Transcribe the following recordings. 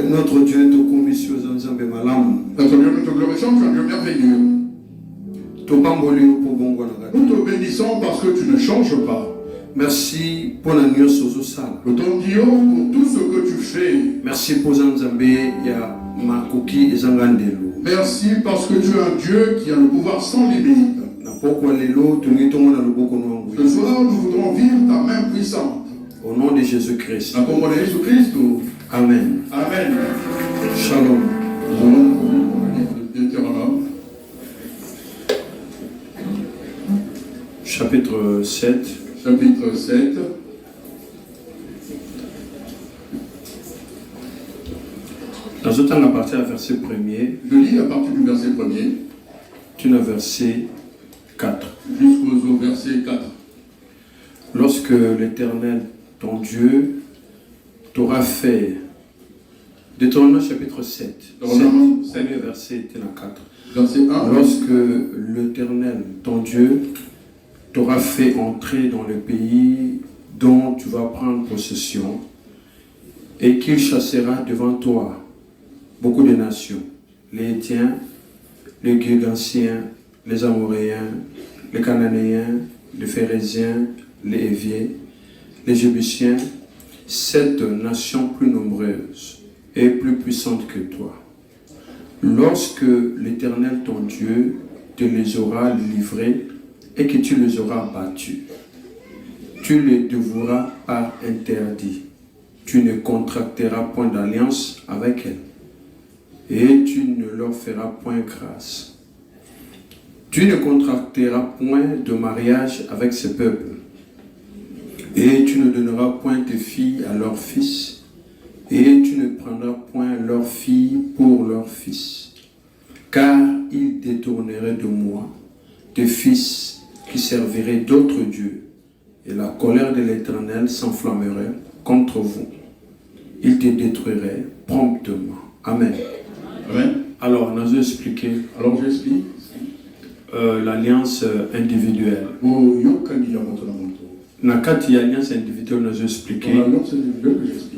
Notre Dieu te commission Nzambe malam. Notre Dieu, nous te glorifions, tu es un Dieu merveilleux. Nous te bénissons parce que tu ne changes pas. Merci pour la nuit sozosala. Nous t'en disons pour tout ce que tu fais. Merci pour Nzambe ya makoki ezangandelo. Merci parce que tu es un Dieu qui a le pouvoir sans limite. Ce soir, nous voudrons vivre ta main puissante. Au nom de Jésus-Christ. En nom de Jésus-Christ. Amen. Amen. Shalom. Nous allons lire le Deutéronome. Chapitre 7. Chapitre 7. Dans autant à partir du verset 1er. Je lis à partir du verset 1er. Tu as verset 4. Jusqu'au verset 4. Lorsque l'Éternel, ton Dieu, t'aura fait. Deutéronome chapitre 7. Premier verset était la 4. Verset 1. Lorsque l'Éternel, ton Dieu, t'aura fait entrer dans le pays dont tu vas prendre possession, et qu'il chassera devant toi beaucoup de nations, les Hétiens, les Girgasiens, les Amoréens, les Cananéens, les Phérésiens, les Héviens, les Jébusiens, 7 nations plus nombreuses et plus puissantes que toi. Lorsque l'Éternel ton Dieu te les aura livrés et que tu les auras battus, tu les dévoueras par interdit. Tu ne contracteras point d'alliance avec elles et tu ne leur feras point grâce. Tu ne contracteras point de mariage avec ce peuple et tu ne donneras point tes filles à leurs fils et tu ne prendras point leurs filles pour leurs fils, car ils détourneraient de moi des fils qui serviraient d'autres dieux, et la colère de l'Éternel s'enflammerait contre vous. Il te détruirait promptement. Amen. Amen. Alors, nous allons expliquer j'explique l'alliance individuelle. Nakati alliance individuelle, nous allons expliquer. L'alliance individuelle que j'explique.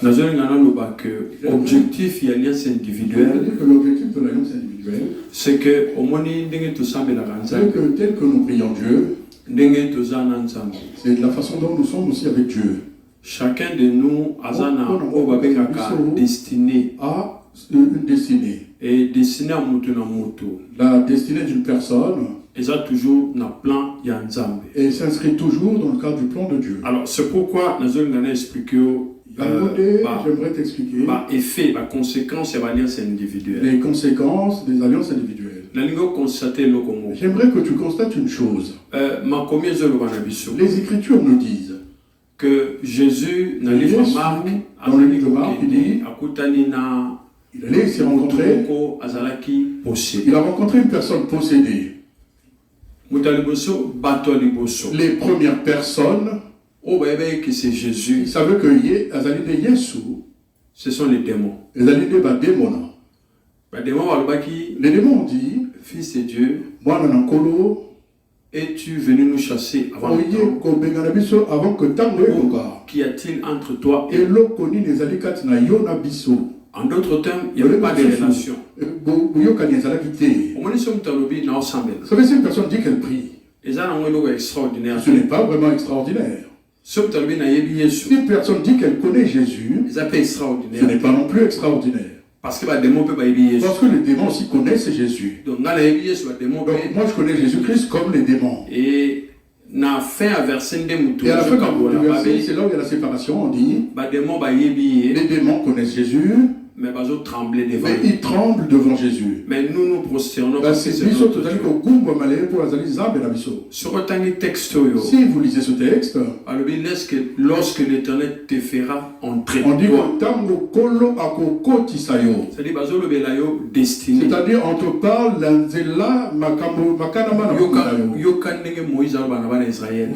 Nous allons que l'objectif de l'alliance individuelle, l'objectif de l'alliance individuelle, c'est que au moins tel que nous prions Dieu, c'est de la façon dont nous sommes aussi avec Dieu. Chacun de nous a une destinée. Une destinée. Et destinée à moto. La destinée d'une personne. Et ça toujours dans le plan Yanzambe. Et s'inscrit toujours dans le cadre du plan de Dieu. Alors c'est pourquoi nous allons expliquer. J'aimerais t'expliquer. Effet, la conséquence de l'alliance individuelle. Les conséquences des alliances individuelles. J'aimerais que tu constates une chose. Les Écritures nous disent que Jésus, dans le livre de Marc, il allait s'y rencontrer. Il a rencontré une personne possédée. Les premières personnes, que c'est Jésus. Ils savaient que ce sont les démons. Les démons ont dit, Fils de Dieu, es-tu venu nous chasser avant que Qu'y a-t-il entre toi et En d'autres termes, il n'y avait pas de relation. Vous savez, si une personne dit qu'elle prie, ce n'est pas vraiment extraordinaire. Si une personne dit qu'elle connaît Jésus, ce n'est pas non plus extraordinaire. Parce que les démons aussi connaissent Jésus. Donc moi je connais Jésus-Christ comme les démons. Et à la fin du verset, c'est là où il y a la séparation, on dit les démons connaissent Jésus, mais ils tremblent devant Jésus. Mais nous prosternons. Si vous lisez ce texte, lorsque l'Éternel te fera entrer, on dit c'est-à-dire on te parle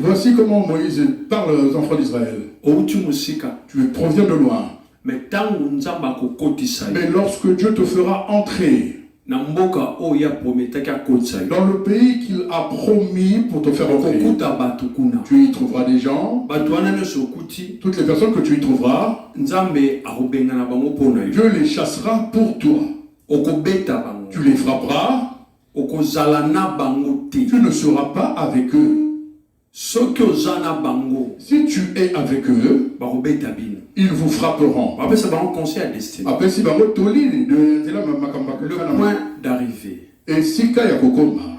voici comment Moïse parle aux enfants d'Israël. Tu proviens de loin. Mais lorsque Dieu te fera entrer dans le pays qu'il a promis pour te faire entrer, tu y trouveras des gens, toutes les personnes que tu y trouveras, Dieu les chassera pour toi. Tu les frapperas, tu ne seras pas avec eux. Si tu es avec eux, ils vous frapperont. Le point d'arrivée.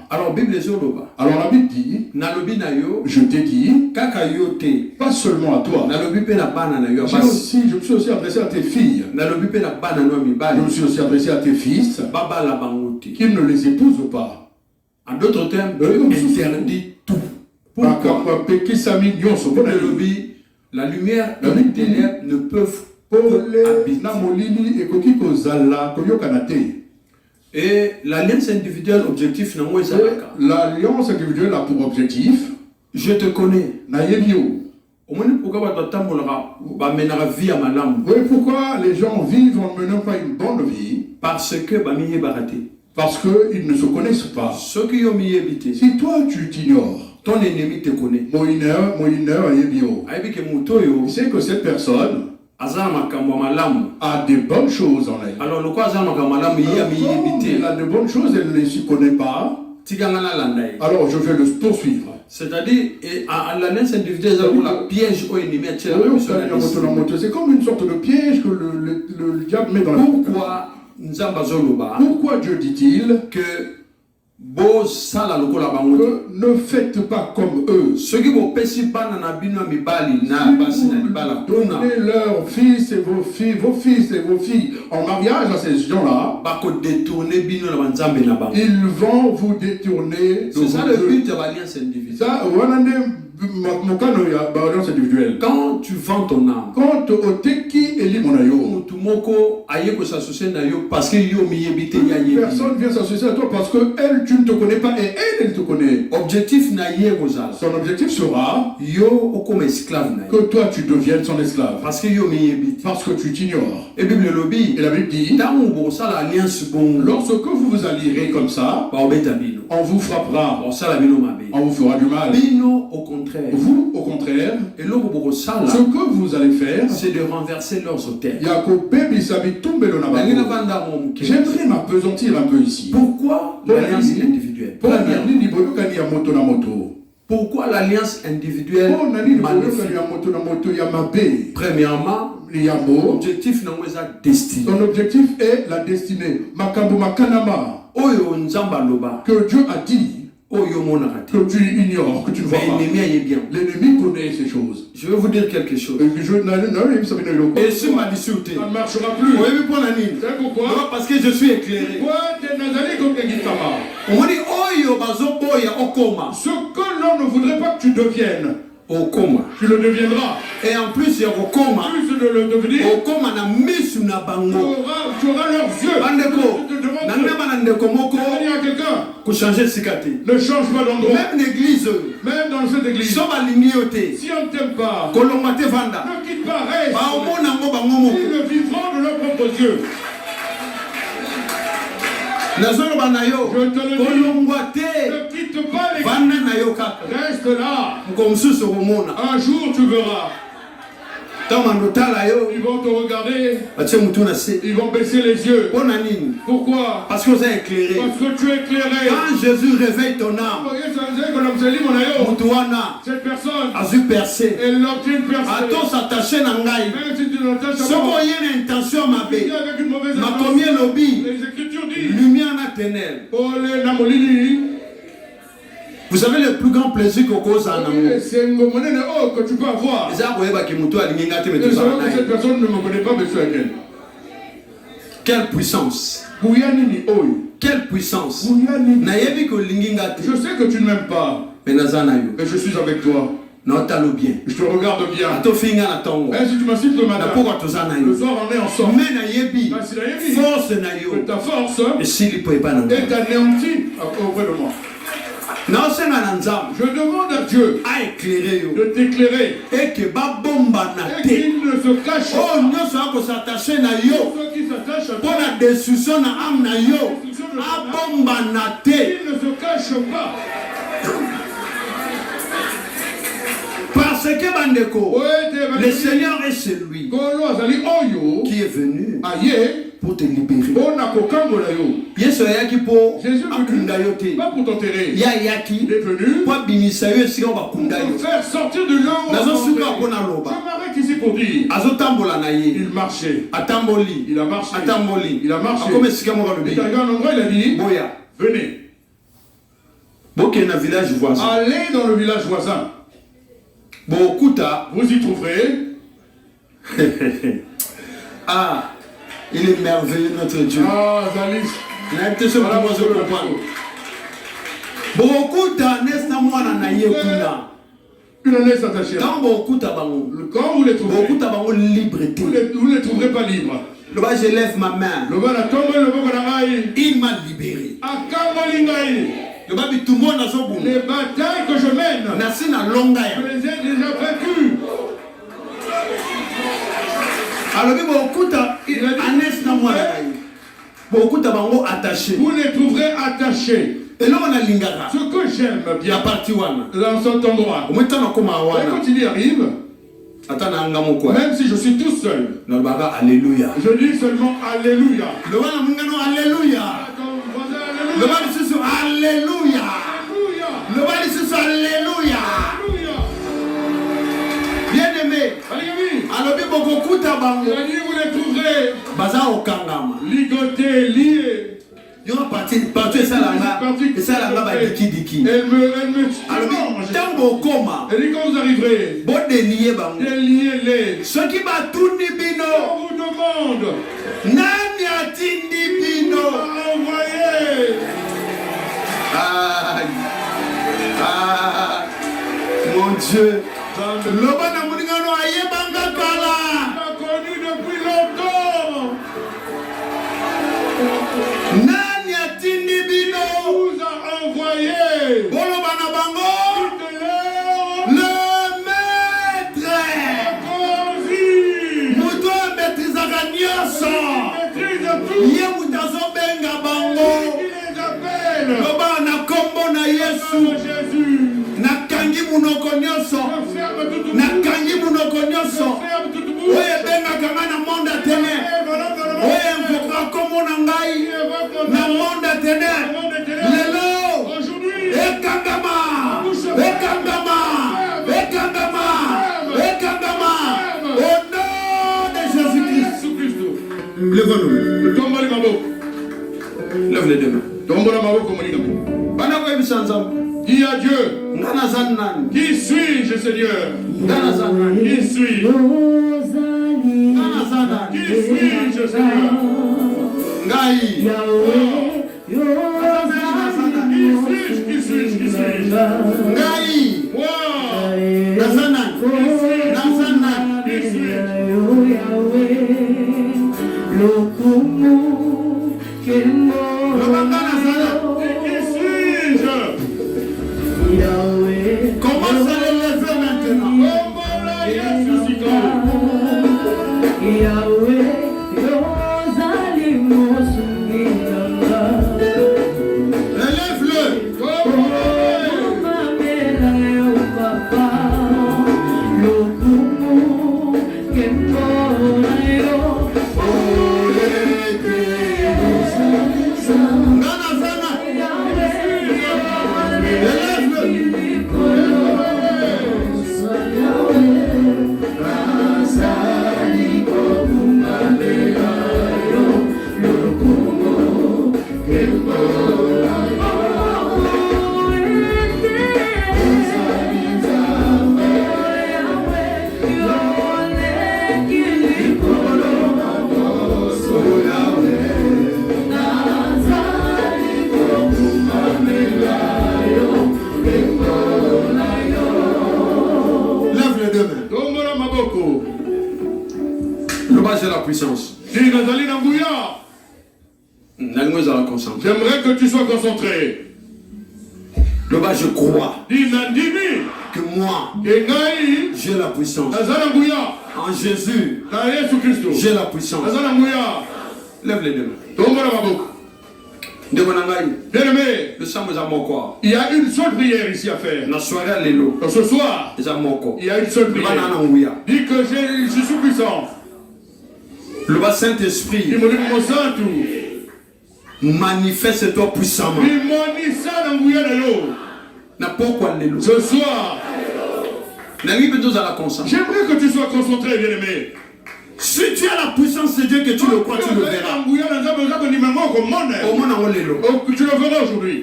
Alors la Bible dit, je t'ai dit, pas seulement à toi, je me suis aussi adressé à tes filles, je me suis aussi adressé à tes fils, qu'ils ne les épousent pas. En d'autres termes, interdit tout. Pourquoi? La lumière et les ténèbres ne peuvent habiter. Et l'alliance individuelle objectif, l'alliance individuelle a pour objectif, je te connais. Pourquoi les gens vivent en menant pas une bonne vie? Parce qu'ils ne se connaissent pas. Si toi tu t'ignores, ton ennemi te connaît. Il sait que cette personne a des bonnes choses en elle. Alors, il a de bonnes choses, elle ne s'y connaît pas. Alors, je vais le poursuivre. C'est-à-dire, à l'alliance individuelle, la piège au ennemi. C'est comme une sorte de piège que le diable met dans la vie. Pourquoi Dieu dit-il que ne faites pas comme eux. Ceux qui vont donner leurs fils et vos fils et vos filles en mariage à ces gens-là, ils vont vous détourner. C'est ça le but de l'alliance individuelle. Quand tu vends ton âme, personne vient s'associer à toi parce que elle, tu ne te connais pas et elle te connaît. Son objectif sera que toi tu deviennes son esclave. Parce que tu t'ignores. Et la Bible dit, lorsque vous vous allierez comme ça, on vous frappera, on vous fera du mal. Au contraire. Vous, au contraire, ce que vous allez faire, c'est de renverser leurs auteurs. J'aimerais m'apesantir un peu ici. Pourquoi l'alliance individuelle? Pourquoi l'alliance individuelle? Premièrement, l'objectif son objectif est la destinée. Que Dieu a dit, que tu ignores, que tu ne vois pas. L'ennemi connaît ces choses. Je vais vous dire quelque chose. Et sur ma dissuté, ça ne marchera plus. C'est pourquoi? Parce que je suis éclairé. On dit, ce que l'homme ne voudrait pas que tu deviennes, tu le deviendras. Et en plus, il y a plus de le devenir, tu auras leurs yeux. Ne change pas d'endroit. Même l'église, même dans cette église, si on ne t'aime pas, ne quitte pas, reste. Ils le vivront de leurs propres yeux. Je te le dis, ne quitte pas l'église. Reste là. Un jour tu verras. Ils vont te regarder. Ils vont baisser les yeux. Pourquoi? Parce que vous êtes éclairé. Parce que tu es éclairé. Quand Jésus réveille ton âme, cette personne, elle l'obtient percée. Même si tu l'attaches à moi, avec une mauvaise intention, les Écritures disent, lumière ténèbres. Vous savez le plus grand plaisir que tu peux avoir. Cette personne ne me connaît pas, monsieur Aken. Quelle puissance. Quelle puissance. Je sais que tu ne m'aimes pas. Mais je suis avec toi. Je te regarde bien. Et si tu m'assises le matin, le soir on est ensemble. Que ta force est anéantie auprès de moi. Je demande à Dieu de t'éclairer et qu'il ne se cache pas. Ceux qui s'attachent à toi, il ne se cache pas. Parce que Bandeko, le Seigneur est celui qui est venu pour te libérer. Jésus est pas pour t'enterrer. Il est venu pour faire sortir de l'homme. Je m'arrête ici pour dire. Il marchait. Il a marché. Il a marché. Il est arrivé à un endroit, il a dit, venez. Allez dans le village voisin. Vous y trouverez. Ah, il est merveilleux notre Dieu. Ah, Zalis. Une année s'attacher. Quand vous les trouverez, vous ne les trouverez pas libres. Je lève ma main. Il m'a libéré. Les batailles que je mène, je les ai déjà vaincues. Vous les trouverez attachés. Ce que j'aime bien dans cet endroit, quand il y arrive, même si je suis tout seul, je dis seulement Alléluia. Alléluia. Alléluia. Alléluia. Bien aimé. Il a dit vous les trouverez ligotés, liés. Elle me elle dit quand vous arriverez, déliez-les. Ce qui m'a tout dit, on vous demande, Nani atindi bino envoyé. Mon Dieu. Le bon amourigano aye banga kala. Il m'a connu depuis longtemps. Nani atindi bino vous a envoyé. Bolo bana bango. Le maître. Muto maîtrise nyonso. Ye mutazo benga bango. Le bana kombo na Yesu. Nakangi munoko nyonso. Nakangi munoko nyonso. Oye benga kangana monda tene. Oye mfokra komo na ngai. Na monda tene. Lelo. Ekangama. Ekangama. Ekangama. Ekangama. Au nom de Jésus-Christ. Lève-nous. Lève les deux mains. Dis à Dieu. Qui suis-je, Seigneur? Qui suis-je? Qui suis-je, Seigneur? Qui suis-je? Moi. Commence à les lever maintenant. Relève-le. Que puissance. J'aimerais que tu sois concentré. Là-bas, je crois que moi, j'ai la puissance. En Jésus, j'ai la puissance. Lève les deux mains. Bien-aimé, il y a une seule prière ici à faire. Ce soir, il y a une seule prière. Dis que je suis puissant. Le Saint-Esprit manifeste-toi puissamment. Ce soir, j'aimerais que tu sois concentré, bien-aimé. Si tu as la puissance de Dieu, que tu le crois, tu le verras. Tu le verras aujourd'hui.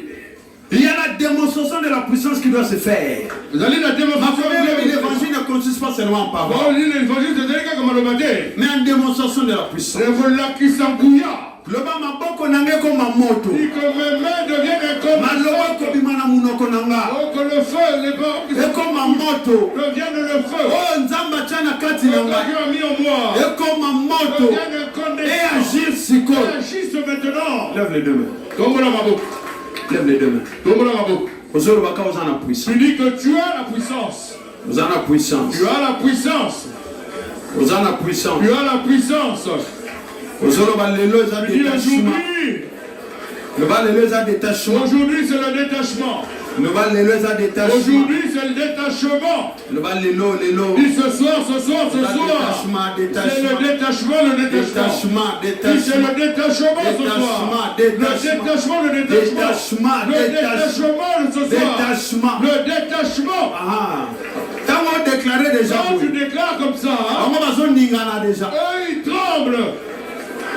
Il y a la démonstration de la puissance qui doit se faire. L'évangile ne consiste pas seulement en parole, mais en démonstration de la puissance. Le maboko nange comme ma moto. Que mes mains deviennent comme que le feu, et comme ma moto, devienne le feu. Oh, nzamba tchana kati nanga. Mis en moi. Et comme ma moto, et agir siko. Agisse maintenant. Lève les deux mains. Lève les deux mains. Tu dis que tu as la puissance. Vous avez la puissance. Tu as la puissance. Vous avez la puissance. Tu as la puissance. Aujourd'hui c'est le détachement. Aujourd'hui c'est le détachement. Dis ce soir. C'est le détachement. Dis c'est le détachement ce soir. Le détachement. Quand déclaré déjà. Quand tu déclares comme ça, eux ils tremblent.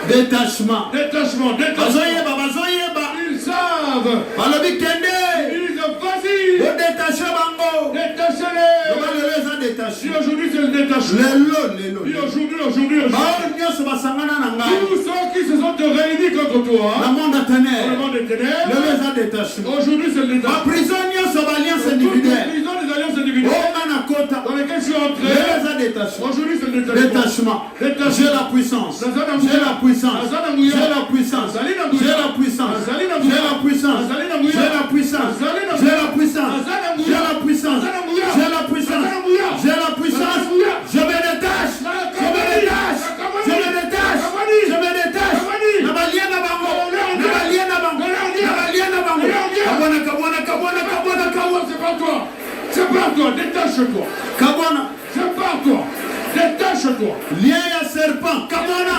Détachement. Ils savent. Ils disent vas-y. Détachez-les. Si aujourd'hui c'est le détachement. Aujourd'hui. Tous ceux qui se sont réunis contre toi. Dans le monde des ténèbres. Aujourd'hui c'est le détachement. Prison individuelle. Des alliances individuelles. Dans lesquelles je suis entré. Aujourd'hui c'est le détachement. J'ai la puissance. J'ai la puissance. J'ai la puissance. J'ai la puissance. J'ai la puissance. J'ai la puissance. J'ai la puissance. J'ai la puissance. J'ai la puissance. J'ai la puissance. Je me détache. Je me détache. Je me détache. Je me détache. Nabaliana bango. Nabaliana bango. Nabaliana bango. Kabona. C'est pas toi. C'est pas toi. Détache-toi. Kabona. C'est pas toi. Détache-toi. Lien à serpent. Kabona.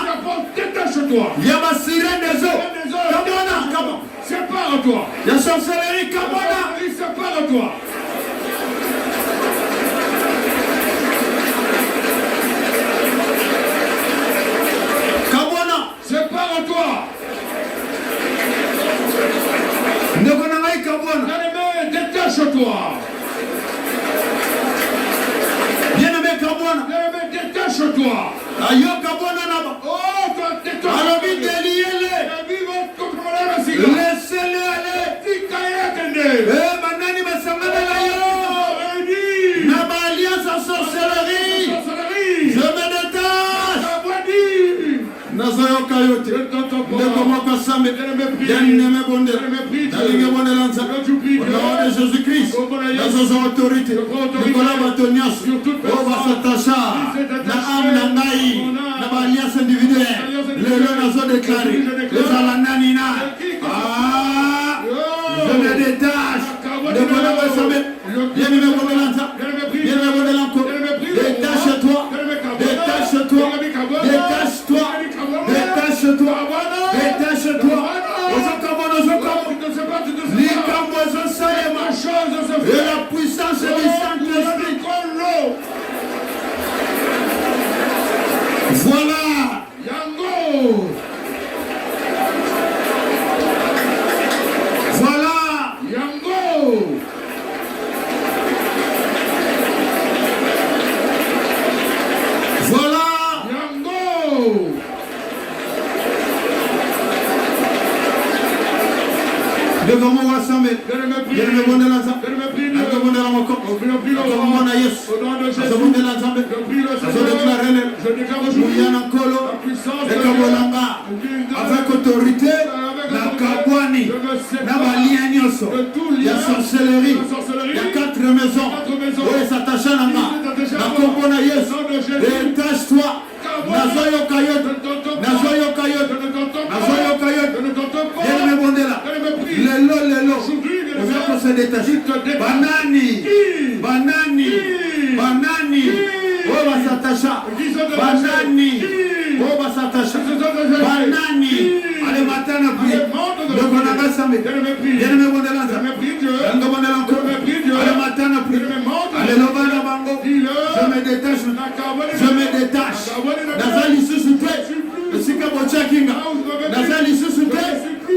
Détache-toi. Il y a ma sirène des eaux. Kabona. Sépare-toi. Il y a sorcellerie. Kabona. Sépare-toi. Kabona. Sépare-toi. Nekonangai Kabona. Bien-aimé, détache-toi. Bien-aimé Kabona. Bien-aimé, détache-toi. Ayo Kabona naba. Oh, toi, détache-toi. Alors vite déliez-les. Laissez-les aller. Banani basangana la yo. Naba alliance en sorcellerie. Je me détache. Nazayo Kayote. Nekomoko Sambe. Yanime Bonde. Dalinge Bonde Lanza. Au nom de Jésus-Christ. Dans son autorité. Nicolas Batonias. Oba Satasha. Na âme na ngai. Naba alliance individuelle. Le nazo déclaré. Les alananina. Je me détache. Nekomoko Sambe. Yanime Bonde Lanza. Yanime Bonde Lanza. Détache-toi. Détache-toi. Détache-toi. Détache-toi. Détache-toi. Et la puissance du Saint-Esprit. Voilà. Yango. Voilà. Yango. Voilà. Yango. Devant moi, Wassambe. Bien le monde de l'ensemble. Le monde de la Moko. Le monde de Yes. Le monde de l'ensemble. Je déclare Mouillana Kolo. de tout lien, il y a sorcellerie, il il y a 4 maisons, oui, s'attache à la main, la compona Yesu, détache-toi, Nazoyo Kayot, Nazoyo Kayot, Nazoyo Kayot, bien me bondela, lelo, on va se détacher, banani, oh va s'attacher, banani, oh va s'attacher, banani, allez matin à prier, le gonaga samé, bien me bondela, le bondela encore, allez matin à prier, allez le bana bango, je me détache, Nazali susute, le sika bochakinga, Nazali susute,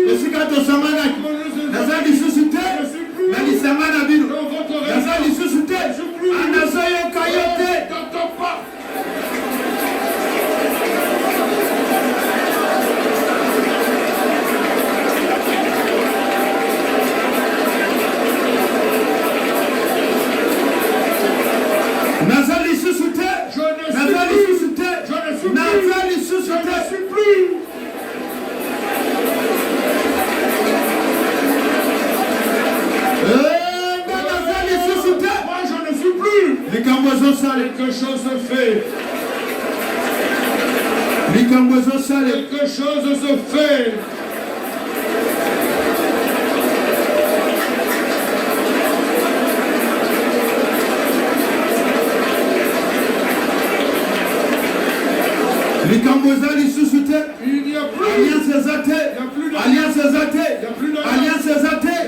le sika tosamanaki, Nazali susute, Nali samana bino, Nazali susute, Anazoyo kayote, Nazali susute, Nazali susute, Nazali susute, je ne suis plus. Nazali susute, Moi je ne suis plus. Quelque chose se fait. Quelque chose se fait. Il n'y a plus. Alliance athée. Alliance athée. Alliance athée.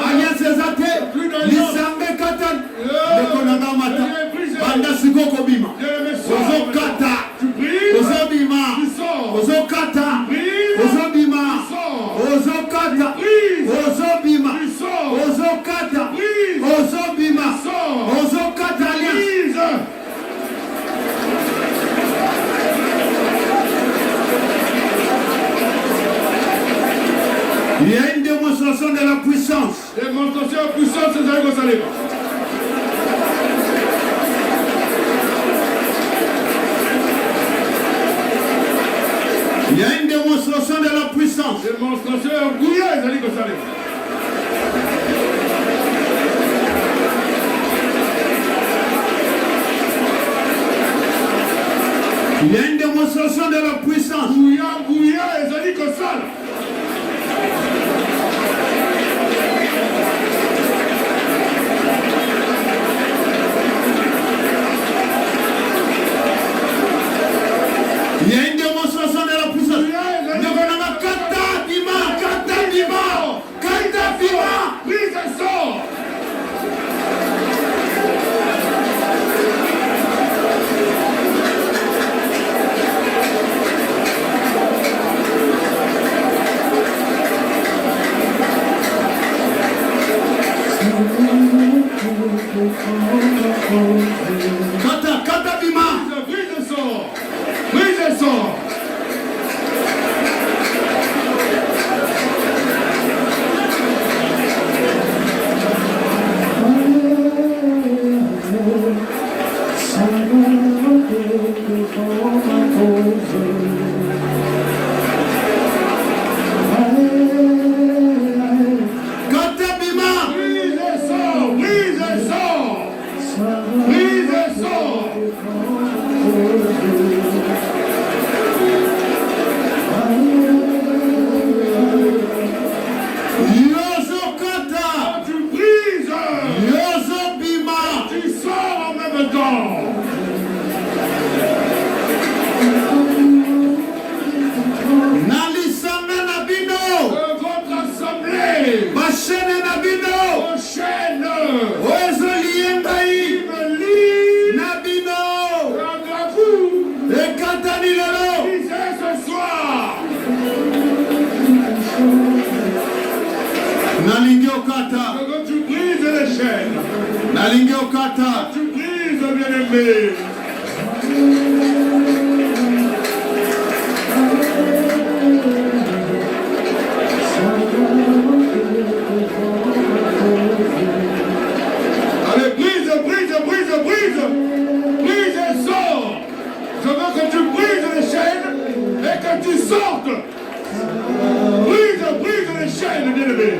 Alliance athée. Lisambe katan. Lekonanga mata. Banda sikoko bima. Ozo kata. Ozo bima. Ozo kata. Ozo bima. Ozo kata. Ozo bima. Ozo kata. Ozo bima. Ozo kata alliance. Il y a une démonstration de la puissance. Démonstration de la puissance, c'est ça que ça n'est pas. Il y a une démonstration de la puissance. Démonstration de la puissance. Il y a une démonstration de la puissance. Il y a une démonstration de la puissance. Kata bima. Brise le sort. Tu brises les chaînes. Tu brises, bien-aimé. Allez, brise et sors. Je veux que tu brises les chaînes et que tu sortes. Brise les chaînes, bien-aimé.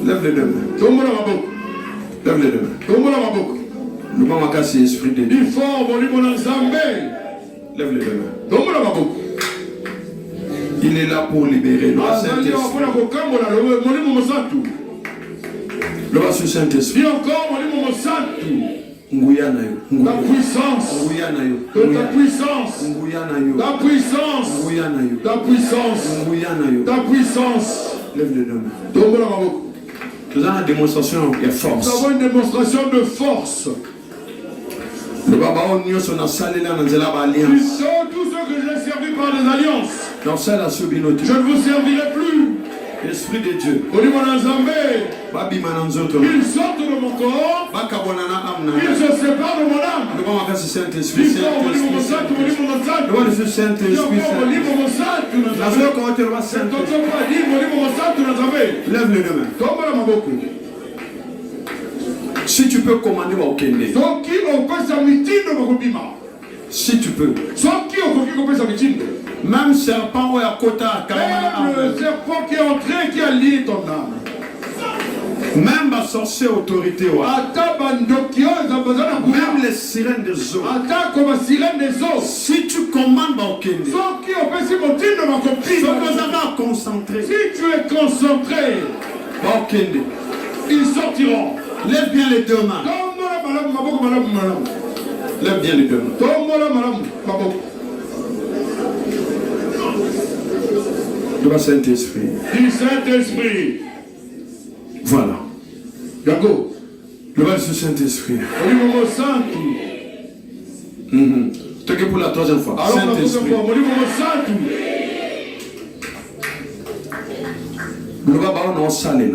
Lève les deux mains. Lève les deux mains. Le mamaka c'est esprit de Dieu. Lève les deux mains. Il est là pour libérer le Saint-Esprit. Le Saint-Esprit. La puissance de ta puissance, ta puissance, ta puissance, ta puissance. Lève les deux mains. Nous avons une démonstration de force. Nous avons une démonstration de force. Tous ceux que j'ai servi par des alliances, je ne vous servirai plus. L'Esprit de Dieu, ils sortent de mon corps, ils se séparent de mon âme. Saint-Esprit, lève les deux mains. Si tu peux commander au Kenya. Si tu peux. Même serpent ou à côté, même le serpent qui est entré, qui a lié ton âme. Même ma sorcière autorité. Même les sirènes des eaux. Si tu commandes au Kenya. Si tu es concentré, ils sortiront. Lève bien les deux mains. Lève bien les deux mains. Le Saint-Esprit. Du Saint-Esprit. Voilà. D'accord. Le Saint-Esprit. Que pour la troisième fois. Saint-Esprit.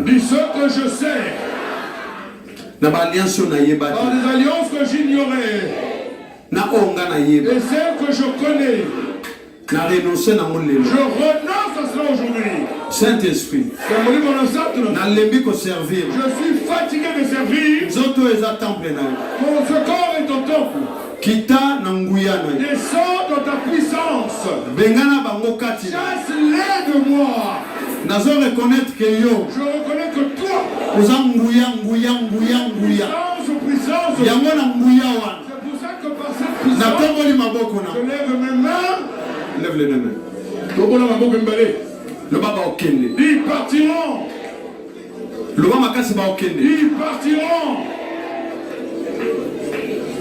Du ce que je sais. Par des alliances que j'ignorais. Et celles que je connais. Je renonce à cela aujourd'hui. Saint-Esprit. Je suis fatigué de servir. Mon corps est ton temple. Descends dans ta puissance. Chasse-les de moi. Je reconnais que toi. Puissance. C'est pour ça que par cette puissance, je lève mes mains. Lève les deux mains. Le baba au Kenya. Ils partiront. Le baba makasi ba au Kenya. Ils partiront.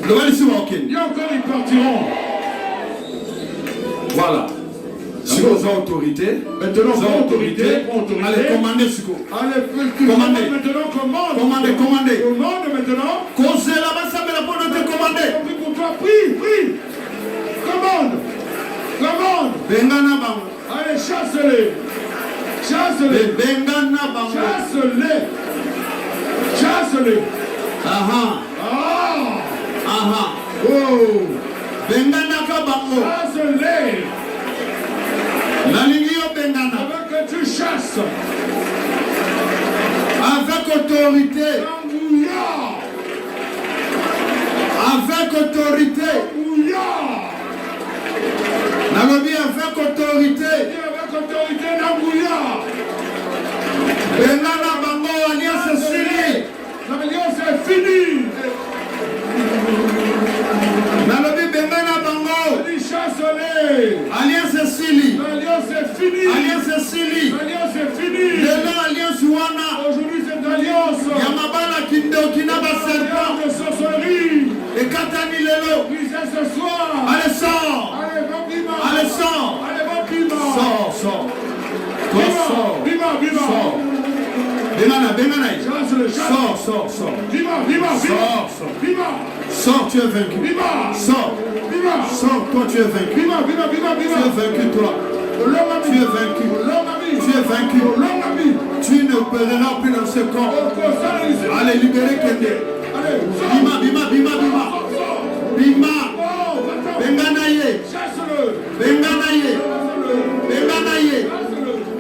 Le baba ici ba au Kenya. Et encore ils partiront. Voilà. Si vous avez autorité, maintenant vous avez autorité. Allez, commandez ce coup. Allez, commandez. Maintenant commande. Commandez. Commande maintenant. Conseil là-bas, ça me l'a pas noté commander. Pour toi, prie. Commande. Bengana bango. Allez, chasse-les. Bengana bango. Chasse-les. Aha. Oh. Bengana ka bango. Chasse-les. La ligne bengana. Avant que tu chasses. Avec autorité. Avec autorité. Nalobi avec autorité. Bengana bango alliance Sili. L'alliance est finie. Nalobi bengana bango. Chasse-les. Alliance Sili. L'alliance est finie. Alliance Sili. L'alliance est finie. Alliance Wana. Aujourd'hui cette alliance. Yamabana Kindo Kinaba serpent. De sorcellerie. Et Katani Lelo. Brisez ce soir. Allez, sors. Allez, va Bima. Allez, sors. Allez, va Bima. Sors. Toi, sors. Bima. Sors. Bengana. Chasse-le. Sors. Bima. Sors. Bima. Sors, tu es vaincu. Bima. Sors. Bima. Sors, toi, tu es vaincu. Bima. Tu es vaincu, toi. Tu es vaincu. Tu ne péreras plus dans ce corps. Allez, libérez Kende. Bima. Benganaye. Benganaye. Benganaye.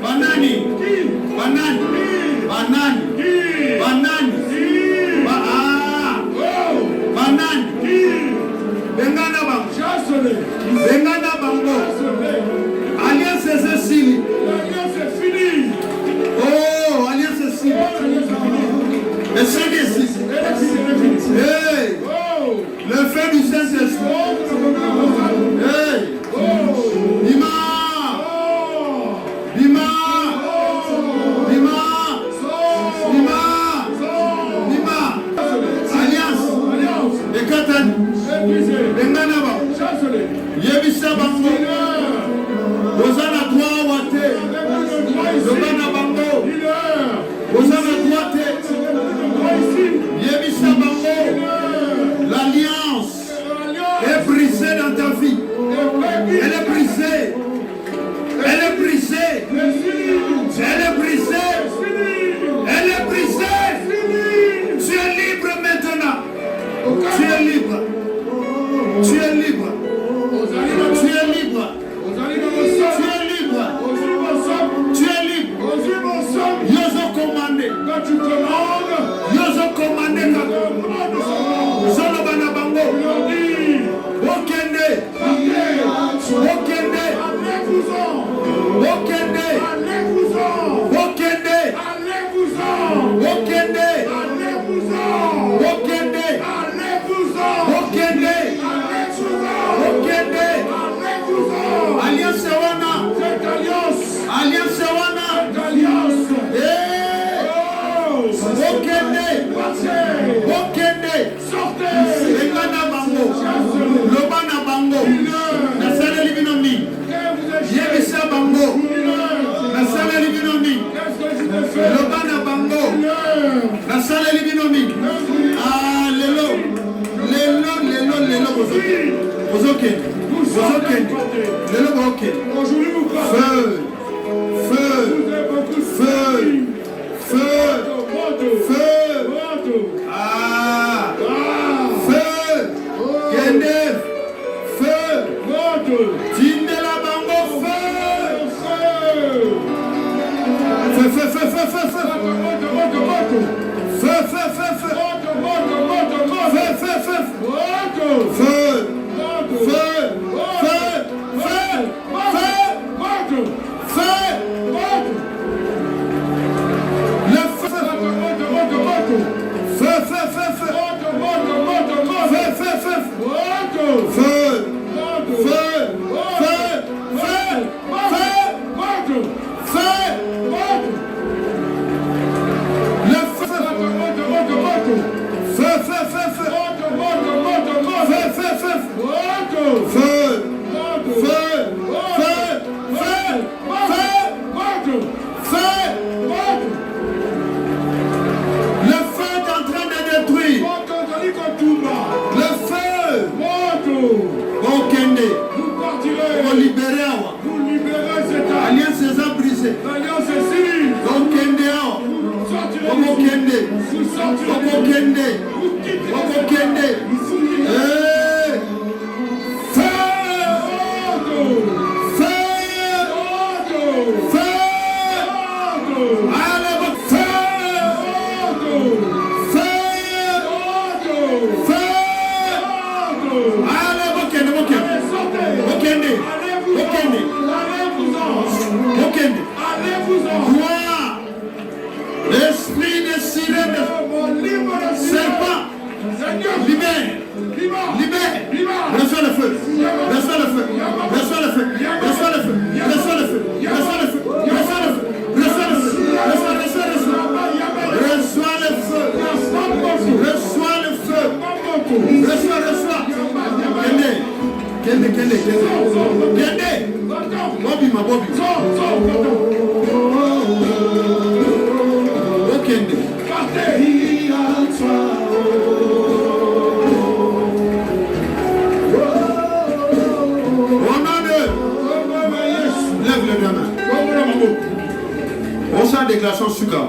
Banani. Banani. Banani. Banani. Banani. Bengana Bango. Bengana Bango. Alliance est finie. L'alliance est finie. Oh, alliance est finie. Le Saint-Esprit. Hey. Le feu du Saint-Esprit. Hey. Bima. Bima. Bima. Bima. Bima. Alliance. Ekatan. Benganaba. Yebisa Bango. Ozana droit wate. Lobana Bango. Ozana droite. Yebisa Bango. L'alliance est brisée dans ta vie. Elle est brisée. Elle est brisée. Elle est brisée. Elle est brisée. Tu es libre maintenant. Tu es libre. Tu es libre. Tu es libre. Tu es libre. Tu es libre. Yozo commandé. Quand tu commandes, Yozo commandé. Solo Banabango. Okende. Okende. Okende. Okende. Okende. Okende. Okende. Okende. Alliance Wana. Alliance Wana. Okende. Okende. Engana Bango. Lobana Bango. Nasale Libinomi. Yebisa Bango. Nasale Libinomi. Lobana Bango. Nasale Libinomi. Ah, lelo. Ozoke. Lelo Ozoke. Feu. Ah. Feu. Kende. Feu. Tindela Bango. Feu.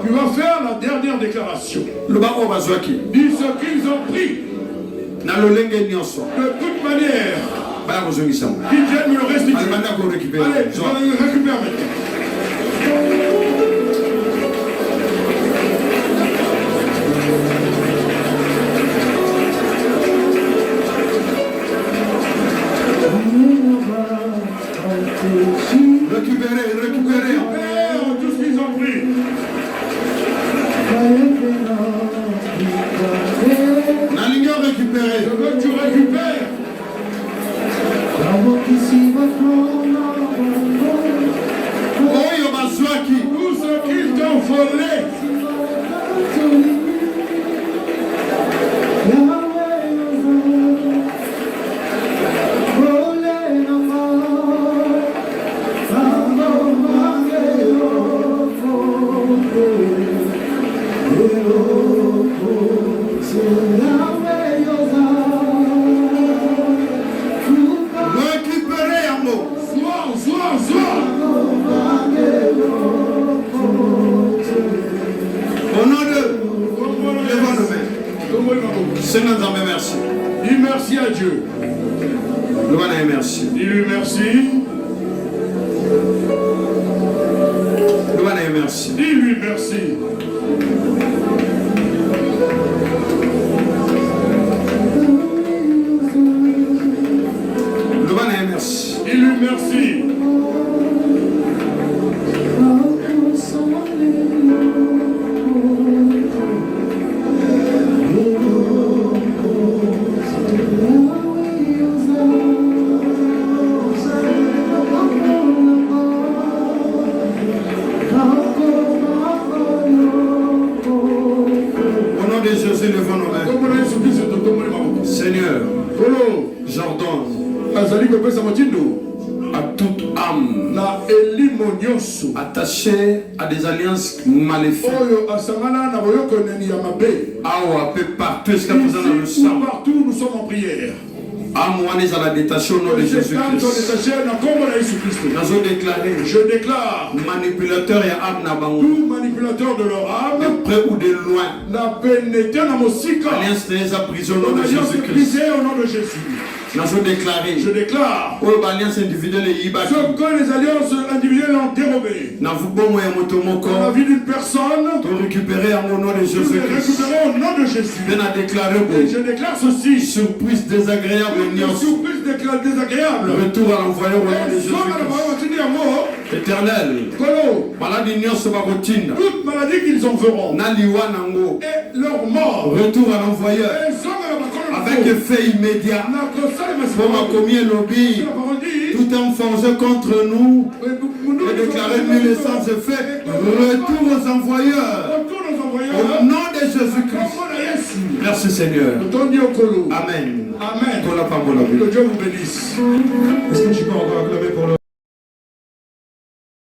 Tu vas faire la dernière déclaration. Dis ce qu'ils ont pris. De toute manière, Qu'ils viennent me le restituer. Allez, je vais le récupérer maintenant. Récupérez tout ce qu'ils ont pris. La ligne récupérée. Je veux que tu récupères. Oh, Yobaswaki. Tout ce qu'ils t'ont volé. Récupérez un mot. Sois. Au nom de Seigneur, merci. Dis merci à Dieu. Merci. Dis-lui merci. Merci. Dis-lui merci. Merci. Dis-lui merci. Seigneur, j'ordonne à toute âme attachée à des alliances maléfiques, un peu partout jusqu'à présent dans le sang. Partout nous sommes en prière. À la détachée au nom de Jésus-Christ. Je déclare manipulateur et âme tout manipulateur de leur âme, de près ou de loin, alliance des emprisonnés au nom de Jésus-Christ. Je déclare que les alliances individuelles ont dérobé dans la vie d'une personne, récupérer au nom de Jésus-Christ. Et je déclare ceci. Surprise désagréable. Retour à l'envoyeur au nom de Jésus-Christ. Éternel, toute maladie qu'ils en feront et leur mort, retour à l'envoyeur avec effet immédiat. Pour ma commune lobby, tout est forgé contre nous et déclaré nul et sans effet. Retour aux envoyeurs au nom de Jésus-Christ. Merci Seigneur. Amen. Amen. Que Dieu vous bénisse. Est-ce que je peux encore acclamer pour le